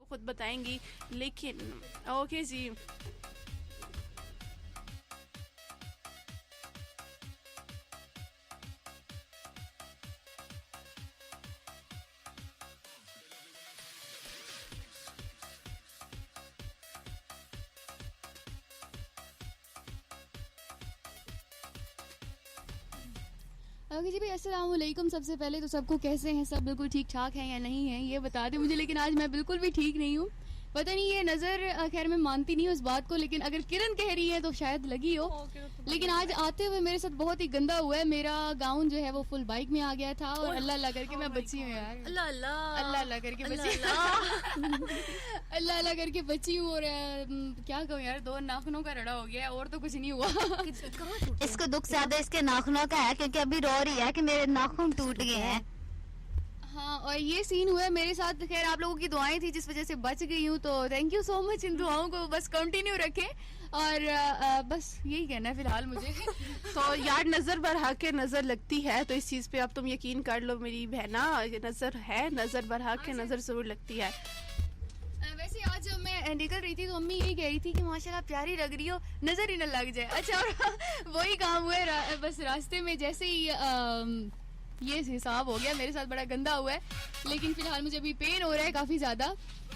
खुद बताएंगी, लेकिन ओके जी। ओके जी भाई, अस्सलाम वालेकुम। सबसे पहले तो सबको कैसे हैं, सब बिल्कुल ठीक ठाक हैं या नहीं है ये बता दें मुझे। लेकिन आज मैं बिल्कुल भी ठीक नहीं हूँ, पता नहीं ये नज़र, खैर मैं मानती नहीं हूँ इस बात को, लेकिन अगर किरण कह रही है तो शायद लगी हो। लेकिन आज आते हुए मेरे साथ बहुत ही गंदा हुआ है। मेरा गाउन जो है वो फुल बाइक में आ गया था और अल्लाह अल्लाह करके मैं बची हूँ यार, अल्लाह अल्लाह करके बची, अल्लाह अल्लाह करके बची हूँ। और क्या कहूँ यार, 2 नाखूनों का रड़ा हो गया और तो कुछ नहीं हुआ। इसको दुख ज्यादा इसके नाखूनों का है, क्योंकि अभी रो रही है कि मेरे नाखून टूट गए हैं। हाँ, और ये सीन हुआ है मेरे साथ। खैर आप लोगों की दुआएं थी जिस वजह से बच गई हूँ, तो थैंक यू सो मच। इन दुआओं को बस कंटिन्यू रखें और बस यही कहना है फिलहाल मुझे। तो यार नजर बरहा के नजर लगती है, तो इस चीज पे अब तुम यकीन कर लो मेरी बहना, नजर है, नजर बरहा के नजर जरूर लगती है। वैसे आज जब मैं निकल रही थी तो अम्मी यही कह रही थी कि माशाल्लाह प्यारी लग रही हो, नजर ही न लग जाए। अच्छा, और वही काम हुआ है, बस रास्ते में जैसे ही ये हिसाब हो गया मेरे साथ, बड़ा गंदा हुआ है। लेकिन फिलहाल मुझे अभी पेन हो रहा है काफी ज्यादा,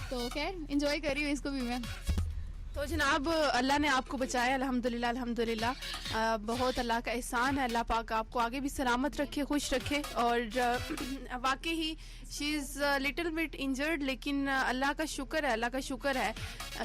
तो खैर एंजॉय कर रही हूँ इसको भी मैं। तो जनाब अल्लाह ने आपको बचाया, अल्हम्दुलिल्लाह अल्हम्दुलिल्लाह। बहुत अल्लाह का एहसान है, अल्लाह पाक आपको आगे भी सलामत रखे, खुश रखे। और वाकई ही she is little bit injured, लेकिन अल्लाह का शुक्र है, अल्लाह का शुक्र है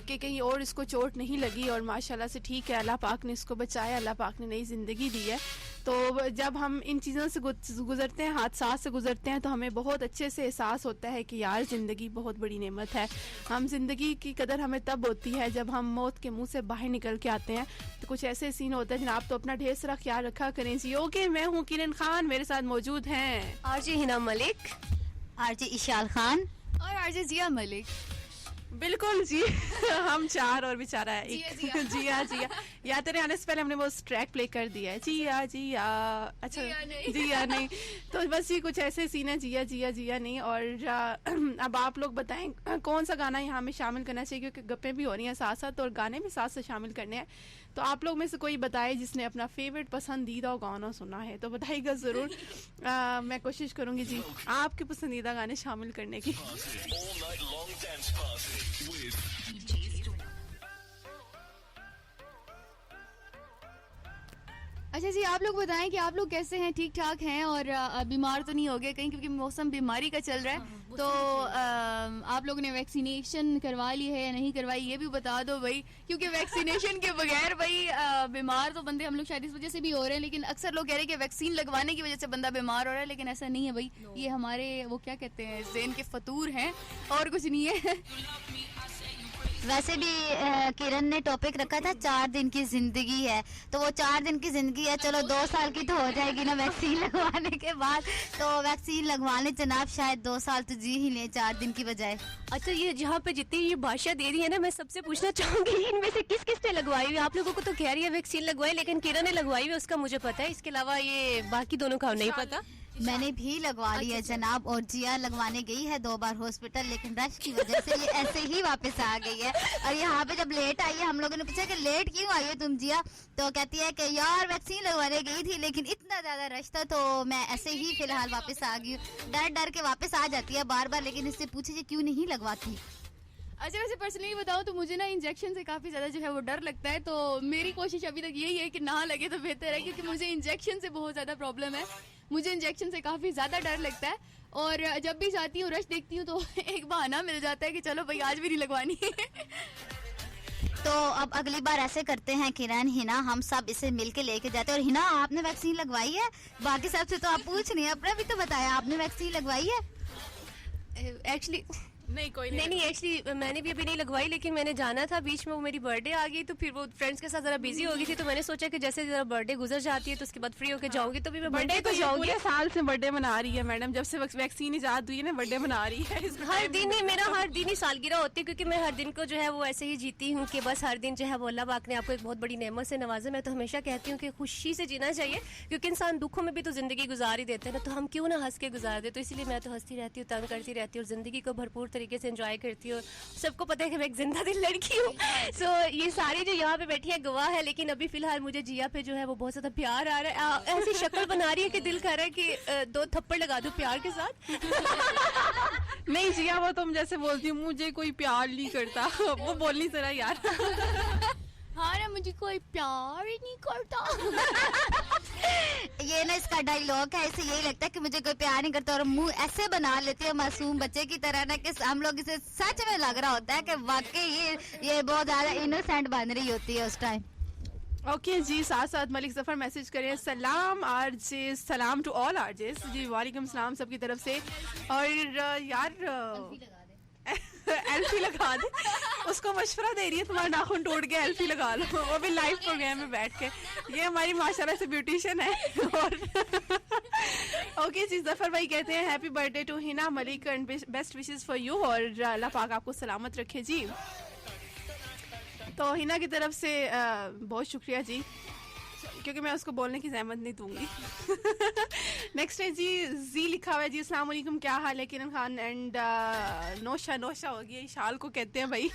कि कहीं और इसको चोट नहीं लगी और माशाल्लाह से ठीक है। अल्लाह पाक ने इसको बचाया, अल्लाह पाक ने नई ज़िंदगी दी है। तो जब हम इन चीज़ों से गुजरते हैं, हादसा से गुजरते हैं, तो हमें बहुत अच्छे से एहसास होता है कि यार ज़िंदगी बहुत बड़ी नेमत है। हम ज़िंदगी की कदर हमें तब होती है जब हम मौत के मुंह से बाहर निकल के आते हैं। तो कुछ ऐसे सीन होते हैं जनाब, तो अपना ढेर सारा ख्याल रखा करें जी। ओके, मैं हूँ किरण खान, मेरे साथ मौजूद हैं आरजे हिना मलिक, आरजे इशाल खान और आरजे जिया मलिक। बिल्कुल जी। हम 4 और बेचारा है एक जिया जिया। या तेरे आने से पहले हमने वो ट्रैक प्ले कर दिया है, जिया जिया। अच्छा जिया नहीं, तो बस ये कुछ ऐसे सीन है, जिया जिया जिया नहीं। और अब आप लोग बताएं कौन सा गाना यहाँ में शामिल करना चाहिए, क्योंकि गप्पें भी हो रही हैं साथ साथ और गाने भी साथ साथ शामिल करने हैं। तो आप लोग में से कोई बताए जिसने अपना फेवरेट पसंदीदा गाना सुना है तो बताइएगा जरूर। मैं कोशिश करूंगी जी आपके पसंदीदा गाने शामिल करने की। अच्छा जी, आप लोग बताएं कि आप लोग कैसे हैं, ठीक ठाक हैं और बीमार तो नहीं हो गए कहीं, क्योंकि मौसम बीमारी का चल रहा है। तो आप लोगों ने वैक्सीनेशन करवा ली है या नहीं करवाई ये भी बता दो भाई, क्योंकि वैक्सीनेशन के बगैर भाई बीमार तो बंदे हम लोग शायद इस वजह से भी हो रहे हैं। लेकिन अक्सर लोग कह रहे हैं कि वैक्सीन लगवाने की वजह से बंदा बीमार हो रहा है, लेकिन ऐसा नहीं है भाई। ये हमारे वो क्या कहते हैं, ज़हन के फतूर हैं और कुछ नहीं है। वैसे भी किरण ने टॉपिक रखा था 4 दिन की जिंदगी है, तो वो 4 दिन की जिंदगी है, चलो 2 साल की तो हो जाएगी ना वैक्सीन लगवाने के बाद। तो वैक्सीन लगवा लें जनाब, शायद 2 साल तो जी ही लें 4 दिन की बजाय। अच्छा, ये जहाँ पे जितनी ये भाषा दे रही है ना, मैं सबसे पूछना चाहूंगी इनमें से किस किस ने लगवाई हुई? आप लोगों को तो कह रही है वैक्सीन लगवाई, लेकिन किरण ने लगवाई हुई उसका मुझे पता है, इसके अलावा ये बाकी दोनों का नहीं पता। मैंने भी लगवा ली है जनाब, और जिया लगवाने गई है 2 बार हॉस्पिटल, लेकिन रश की वजह से ये ऐसे ही वापस आ गई है। और यहाँ पे जब लेट आई है, हम लोगों ने पूछा कि लेट क्यों आई हो तुम जिया, तो कहती है कि यार वैक्सीन लगवाने गई थी लेकिन इतना ज्यादा रश था तो मैं ऐसे ही फिलहाल वापस आ गई हूँ। डर डर के वापस आ जाती है बार बार, लेकिन इससे पूछे क्यों नहीं लगवाती। अच्छा, वैसे पर्सनली बताऊं तो मुझे ना इंजेक्शन से काफी ज्यादा जो है वो डर लगता है, तो मेरी कोशिश अभी तक यही है कि ना लगे तो बेहतर है, क्योंकि मुझे इंजेक्शन से बहुत ज्यादा प्रॉब्लम है। मुझे इंजेक्शन से काफी ज्यादा डर लगता है, और जब भी जाती हूँ रश देखती हूँ तो एक बहाना मिल जाता है कि चलो भाई आज भी नहीं लगवानी है। तो अब अगली बार ऐसे करते हैं किरण, हिना, हम सब इसे मिलके लेके जाते हैं। और हिना, आपने वैक्सीन लगवाई है? बाकी सबसे तो आप पूछ नहीं, अपना भी तो बताया, आपने वैक्सीन लगवाई है? एक्चुअली नहीं, कोई नहीं एक्चुअली मैंने भी अभी नहीं लगवाई, लेकिन मैंने जाना था, बीच में वो मेरी बर्थडे आ गई, तो फिर वो फ्रेंड्स के साथ जरा बिजी हो गई थी, तो मैंने सोचा कि जैसे जरा बर्थडे गुजर जाती है तो उसके बाद फ्री होकर जाऊंगी, तो भी मैं बर्थडे तो जाऊंगी। पूरे साल से बर्थडे मना रही है मैडम, जब से वैक्सीन इजाद हुई है ना बर्थडे मना रही है। हर दिन ही मेरा हर दिन ही सालगिरह होती है, क्योंकि मैं हर दिन को जो है वो ऐसे ही जीती हूँ कि बस हर दिन जो है वो अल्लाह पाक ने आपको एक बहुत बड़ी नेमत से नवाजा। मैं तो हमेशा कहती हूँ कि खुशी से जीना चाहिए, क्योंकि इंसान दुखों में भी तो जिंदगी गुजार ही देते हैं ना, तो हम क्यों ना हंस के गुजार दे। तो इसलिए मैं तो हंसती रहती हूँ, तंग करती रहती हूँ और जिंदगी को भरपूर तरीके से एंजॉय करती हूँ। सबको पता है कि मैं एक जिंदा दिल लड़की हूँ। सो ये सारी जो यहाँ पे बैठी है गवाह है, लेकिन अभी फिलहाल मुझे जिया पे जो है वो बहुत ज्यादा प्यार आ रहा है। ऐसी शक्ल बना रही है कि दिल कर रहा है कि 2 थप्पड़ लगा दूं प्यार के साथ। नहीं जिया, वो तुम जैसे बोलती हूँ मुझे कोई प्यार नहीं करता, वो बोलनी जरा यार। हाँ ना, मुझे कोई प्यार ही नहीं करता। ये ना इसका डायलॉग है, इसे यही लगता है कि मुझे कोई प्यार नहीं करता और मुंह ऐसे बना लेती है मासूम बच्चे की तरह ना कि हम लोग इसे सच में लग रहा होता है कि वाकई ये बहुत ज्यादा इनोसेंट बन रही होती है उस टाइम। ओके जी, साथ साथ मलिक जफर मैसेज करें, सलाम आरजे, सलाम टू ऑल आरजेस जी, वालेकुम सलाम सबकी तरफ से। और यार एल्फी लगा दे, उसको मशवरा दे रही है तुम्हारा नाखून टूट गया, एल्फी लगा लो, वो भी लाइव प्रोग्राम में बैठ के। ये हमारी माशाल्लाह से ब्यूटिशियन है। और ओके जी, जफर भाई कहते हैं happy birthday to Hina Malik and best wishes for you, और अल्लाह पाक आपको सलामत रखे जी। तो हिना की तरफ से बहुत शुक्रिया जी, क्योंकि मैं उसको बोलने की जहमत नहीं दूंगी। नेक्स्ट है जी लिखा हुआ है जी, अस्सलाम वालेकुम, क्या हाल है किरण खान एंड नौशा। नौशा हो गई, शाल को कहते हैं भाई।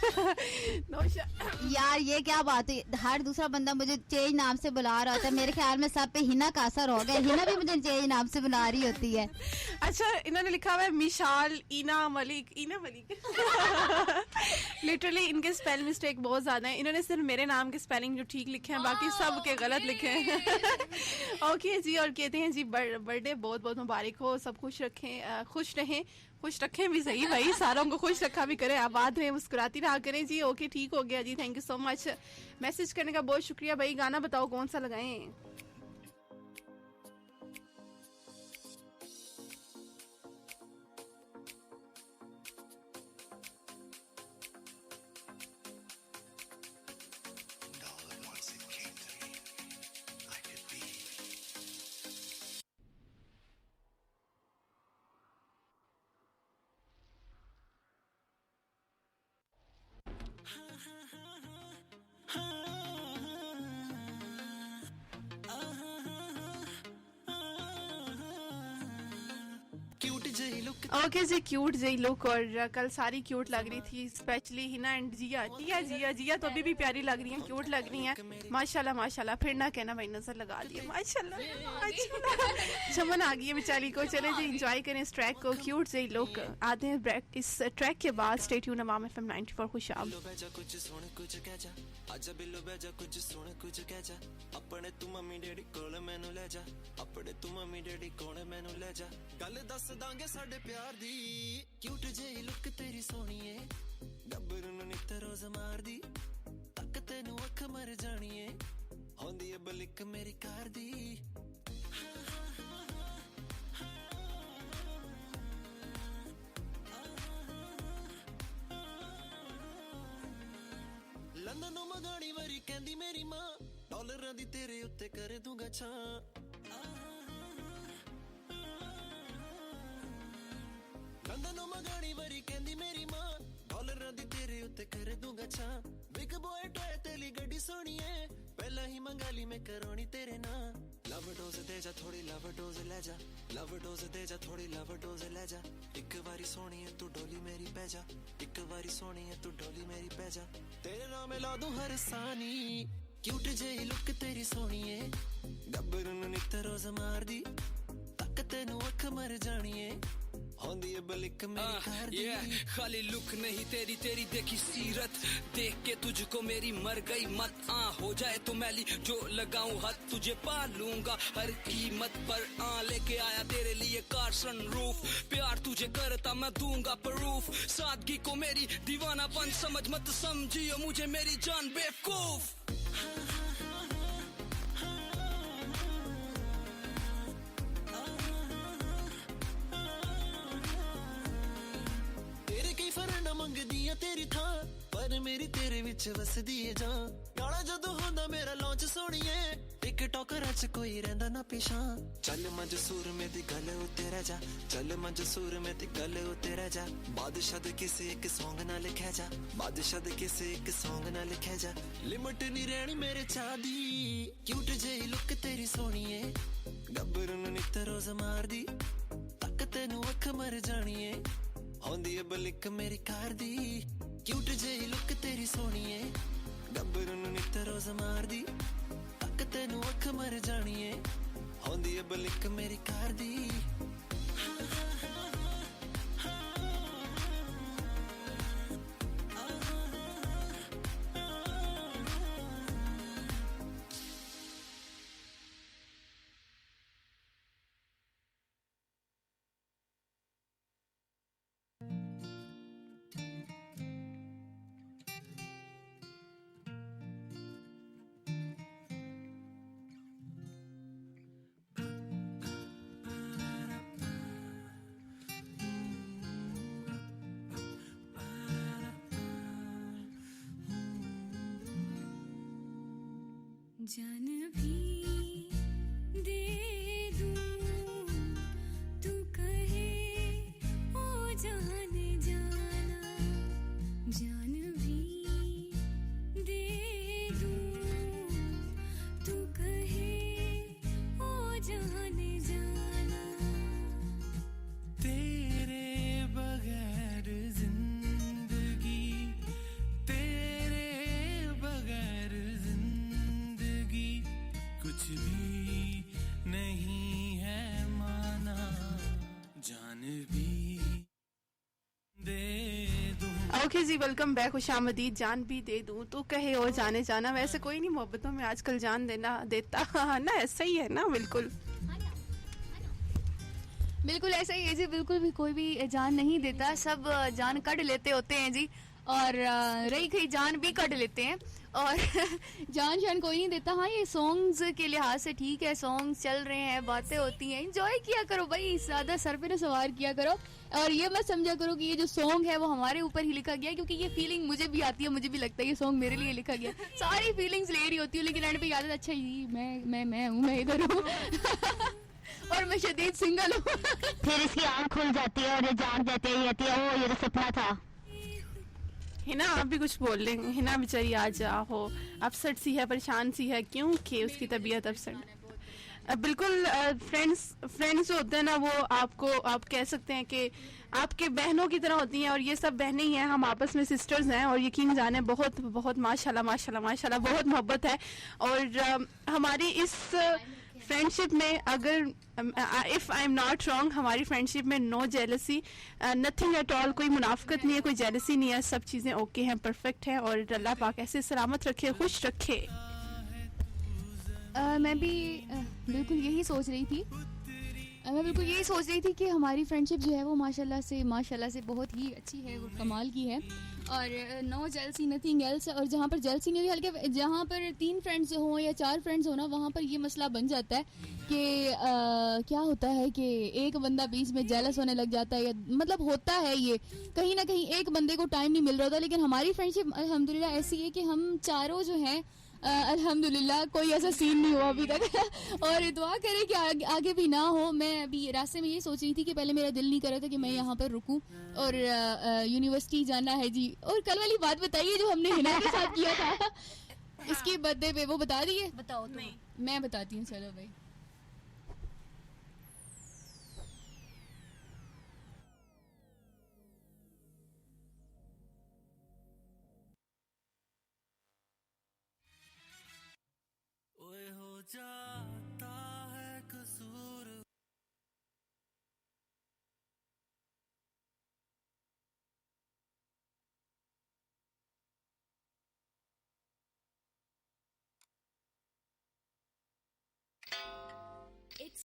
नौशा यार ये क्या बात है, हर दूसरा बंदा मुझे चेंज नाम से बुला रहा होता है, मेरे ख्याल में सब पे हिना का असर हो गया, हिना भी मुझे चेंज नाम से बुला रही होती है। अच्छा, इन्होंने लिखा हुआ है मिशाल ईना मलिक, ईना मलिक। लिटरली इनके स्पेल मिस्टेक बहुत ज्यादा है, इन्होंने सिर्फ मेरे नाम के स्पेलिंग जो ठीक लिखे हैं, बाकी सब के गलत लिखे हैं। ओके जी, और कहते हैं जी बर्थडे बहुत बहुत मुबारक हो, सब खुश रखें, खुश रहें, खुश रखें भी सही भाई, सारों को खुश रखा भी करें, आबाद रहें, मुस्कुराती रहा करें जी। ओके ठीक हो गया जी, thank you so much, message करने का बहुत शुक्रिया भाई। गाना बताओ कौन सा लगाएं? ओके जी, क्यूट जी लुक, और कल सारी क्यूट लग रही थी, स्पेशली हिना एंड जिया। जिया तो अभी भी प्यारी लग रही है, क्यूट लग रही है, माशाल्लाह माशाल्लाह। फिर ना कहना भाई नजर लगा दिए, माशाल्लाह। चमन आ गई है बेचारी को। चले जी एंजॉय करें इस ट्रैक को, क्यूट जी लुक। आते हैं इस ट्रैक के बाद। स्टे ट्यून अवाम FM 94 खुशाब। आजा बिलो बैजा कुछ सुन कुछ कह जा, अपने तू मम्मी डैडी कोल मैनू ले जा, अपने तू मम्मी डैडी कोल मैनू ले जा, गल दस दांगे साडे प्यार दी, क्यूट जेही लुक तेरी सोहणीए, गब्बर नू नित रोज मार दी, तक तेनू अख मर जाणीए, होंदी है बलिक मेरी कार दी। लंदन मगानी वरी कहंदी मेरी मां, डॉलरां दी तेरे उत्ते कर दूंगा छां, लंदन मगानी वरी कहंदी मेरी मां, डॉलरां दी तेरे उत्ते कर दूंगा छां, बिग बॉय टॉय तेली गड्डी सोहणीए, पहला ही मंगाली मैं करौनी तेरे नां, लव डोज दे जा थोड़ी लव डोज ले जा, लव डोज दे जा थोड़ी लव डोज ले जा, एक बारी सोहणीए तू डोली मेरी पै जा, एक बारी सोहणीए तू डोली मेरी पै जा, तेरे नाम ला दूं हर सानी, क्यूट जेही लुक तेरी सोहणीए, गब्बर नू नित रोज मार दी, तक तेनू अख मर जाणीए, होंदी है बलिक मेरी कार दी। खाली लुक नहीं तेरी तेरी देखी सीरत, देख के तुझको मेरी मर गई मत, हो जाए तो मैली जो लगाऊं हद, तुझे पा लूंगा हर कीमत पर, लेके आया तेरे लिए कार सनरूफ, प्यार तुझे करता मैं दूंगा प्रूफ, सादगी को मेरी दीवानापन समझ मत समझियो मुझे मेरी जान बेवकूफ। मंगदियां तेरी थां, पर मेरी तेरे विच वसदी है जां, गाना जदों होंदा मेरा लॉन्च सोहणीए, टिकटॉकर च कोई रहिंदा ना पिछां, चल मंज सूर में दी गल उत्ते रह जा, चल मंज सूर में दी गल उत्ते रह जा, बादशाह दे किसे एक सॉन्ग ना लिखा जा, बादशाह दे किसे एक सॉन्ग ना लिखा जा, लिमिट नहीं रहनी मेरे चाह दी, क्यूट जेही लुक तेरी सोहणीए, गब्बर नू नित रोज मार दी, तक तेनू अख मर जाणीए, होंदी है बलिक मेरी कार दी क्यूट जेही लुक तेरी सोहणीए गब्बरू नूं नित रोज मारदी तक तेनू अख मर जाणीए होंदी है बलिक मेरी कार दी जान भी दे दूं तू कहे ओ जान जाना जान भी दे दूं तू कहे ओ जान जाना तेरे बगैर जिंदगी तेरे बगैर जिंदगी कुछ भी नहीं है माना जान भी दे दूं ओके जी, वेलकम बैक। खुशामदीद। जान भी दे दूं तो कहे और जाने जाना। वैसे कोई नहीं मोहब्बतों में आजकल जान देना देता ना, ऐसा ही है ना। बिल्कुल बिल्कुल ऐसा ही है जी, बिल्कुल भी कोई भी जान नहीं देता, सब जान कट लेते होते हैं जी। और रही खई जान भी कट लेते हैं और जान शान कोई नहीं देता। हाँ, ये सॉन्ग्स के लिहाज से ठीक है, सॉन्ग्स चल रहे हैं, बातें होती हैं, एंजॉय किया करो भाई, ज़्यादा सर पे ना सवार किया करो। और ये मत समझा करो कि ये जो सॉन्ग है वो हमारे ऊपर ही लिखा गया है, क्योंकि ये फीलिंग मुझे भी आती है, मुझे भी लगता है ये सॉन्ग मेरे लिए लिखा गया। सारी फीलिंग्स ले रही होती हूँ, लेकिन एंड पे याद है अच्छा ये मैं हूँ, मैं इधर हूँ और मैं शदीद सिंगल हूँ। फिर इसकी आँख खुल जाती है और ये जाग जाती है, ये ओ ये तो सपना था। हिना, आप भी कुछ बोल लेंगे। हिना बेचारी आज हो अपसेट सी है, परेशान सी है, क्योंकि उसकी तबीयत अपसेट। बिल्कुल फ्रेंड्स जो होते हैं ना, वो आपको आप कह सकते हैं कि आपके बहनों की तरह होती हैं, और ये सब बहनें ही हैं, हम आपस में सिस्टर्स हैं। और यकीन जाने बहुत बहुत माशाल्लाह माशाल्लाह माशाल्लाह बहुत मोहब्बत है। और हमारी इस फ्रेंडशिप में, अगर if I am not wrong, हमारी फ्रेंडशिप में no jealousy, nothing at all, कोई मुनाफिकत नहीं है, कोई जेलसी नहीं है, सब चीज़ें ओके हैं, परफेक्ट हैं। और अल्लाह पाक ऐसे सलामत रखे, खुश रखे। मैं भी बिल्कुल यही सोच रही थी। मैं बिल्कुल यही सोच रही थी कि हमारी फ्रेंडशिप जो है वो माशाल्लाह से बहुत ही अच्छी है, वो कमाल की है। और नो जेलसी नथिंग एल्स। और जहाँ पर जेलसी नहीं, हल्के जहाँ पर 3 फ्रेंड्स हों या 4 फ्रेंड्स हो ना, वहाँ पर ये मसला बन जाता है कि क्या होता है कि एक बंदा बीच में जेलस होने लग जाता है, या मतलब होता है ये कहीं ना कहीं एक बंदे को टाइम नहीं मिल रहा होता। लेकिन हमारी फ्रेंडशिप अल्हम्दुलिल्लाह ऐसी है कि हम चारों जो हैं अल्हम्दुलिल्लाह कोई ऐसा सीन नहीं हुआ अभी तक और दुआ करें कि आगे भी ना हो। मैं अभी रास्ते में ये सोच रही थी कि पहले मेरा दिल नहीं कर रहा था कि मैं यहाँ पर रुकूं, और यूनिवर्सिटी जाना है जी। और कल वाली बात बताइए जो हमने हिना के साथ किया था इसके बर्थडे पे, वो बता दिए? बताओ तुम। मैं बताती हूँ, चलो भाई। ओए हो जा